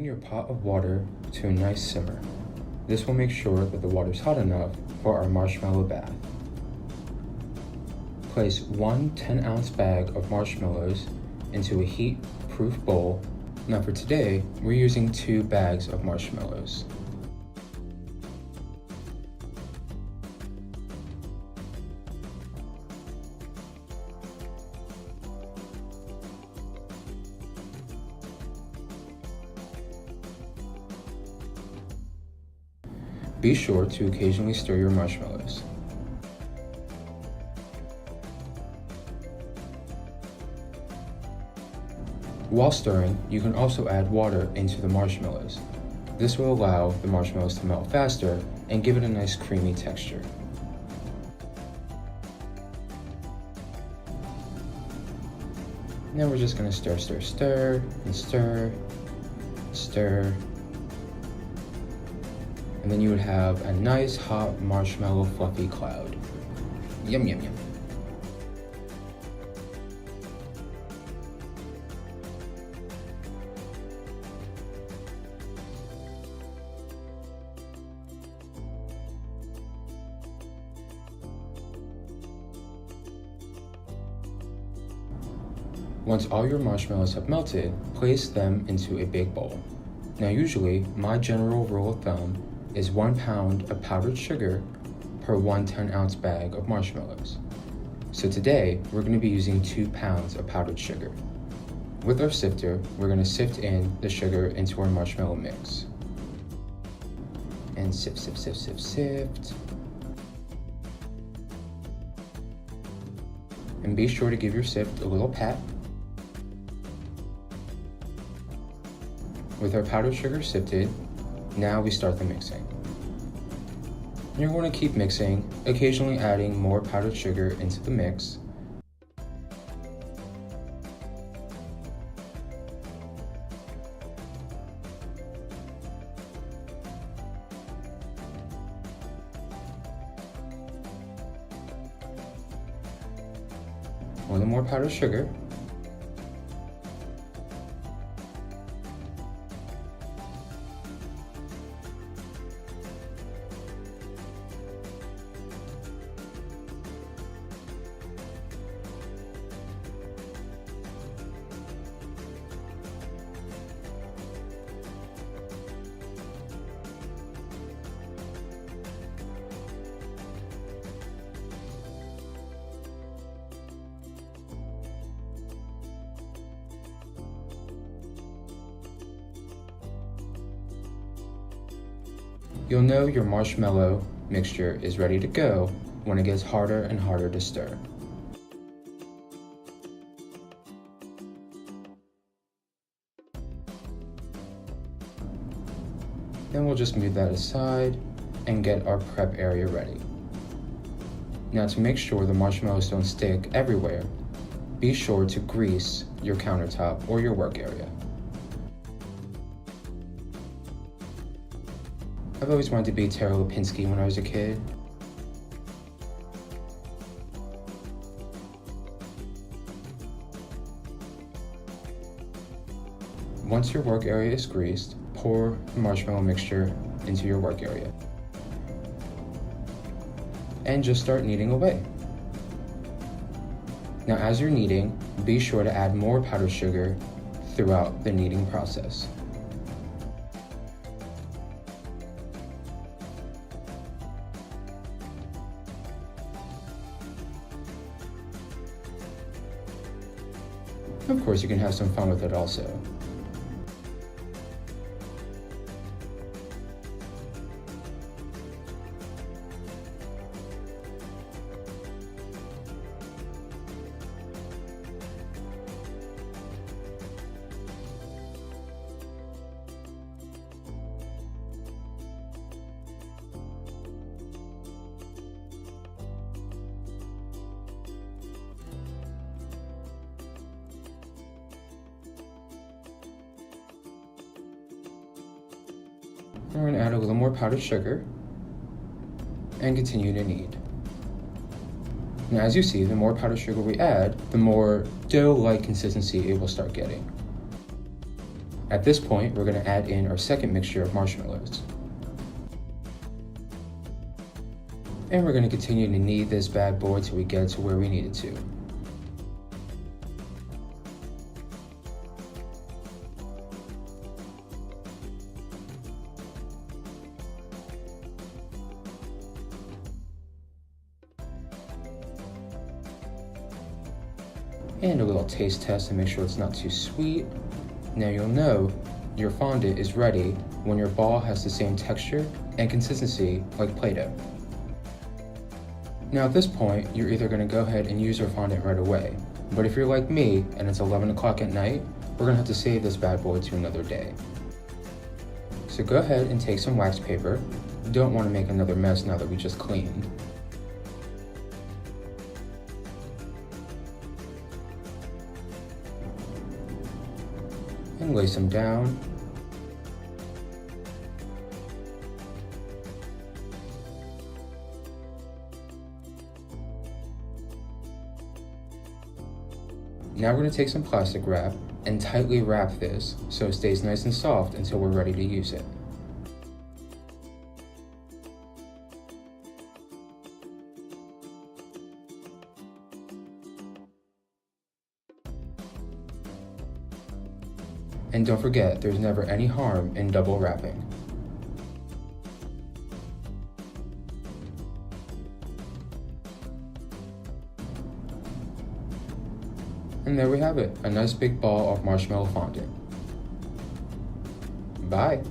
Bring your pot of water to a nice simmer. This will make sure that the water is hot enough for our marshmallow bath. Place one 10-ounce bag of marshmallows into a heat-proof bowl. Now for today, we're using 2 bags of marshmallows. Be sure to occasionally stir your marshmallows. While stirring, you can also add water into the marshmallows. This will allow the marshmallows to melt faster and give it a nice creamy texture. Now we're just going to stir, and stir. And then you would have a nice hot marshmallow fluffy cloud. Yum, yum, yum. Once all your marshmallows have melted, place them into a big bowl. Now usually, my general rule of thumb is 1 pound of powdered sugar per 1 10-ounce bag of marshmallows. So today, we're going to be using 2 pounds of powdered sugar. With our sifter, we're going to sift in the sugar into our marshmallow mix. And sift. And be sure to give your sift a little pat. With our powdered sugar sifted, now we start the mixing. You're going to keep mixing, occasionally adding more powdered sugar into the mix. A little more powdered sugar. You'll know your marshmallow mixture is ready to go when it gets harder and harder to stir. Then we'll just move that aside and get our prep area ready. Now to make sure the marshmallows don't stick everywhere, be sure to grease your countertop or your work area. I've always wanted to be Tara Lipinski when I was a kid. Once your work area is greased, pour the marshmallow mixture into your work area. And just start kneading away. Now as you're kneading, be sure to add more powdered sugar throughout the kneading process. Of course, you can have some fun with it also. We're going to add a little more powdered sugar and continue to knead. Now as you see, the more powdered sugar we add, the more dough-like consistency it will start getting. At this point, we're going to add in our second mixture of marshmallows. And we're going to continue to knead this bad boy till we get it to where we need it to. And a little taste test to make sure it's not too sweet. Now you'll know your fondant is ready when your ball has the same texture and consistency like Play-Doh. Now at this point, you're either going to go ahead and use your fondant right away, but if you're like me and it's 11 o'clock at night, we're going to have to save this bad boy to another day. So go ahead and take some wax paper. You don't want to make another mess now that we just cleaned. And lay some down. Now we're going to take some plastic wrap and tightly wrap this so it stays nice and soft until we're ready to use it. And don't forget, there's never any harm in double wrapping. And there we have it, a nice big ball of marshmallow fondant. Bye!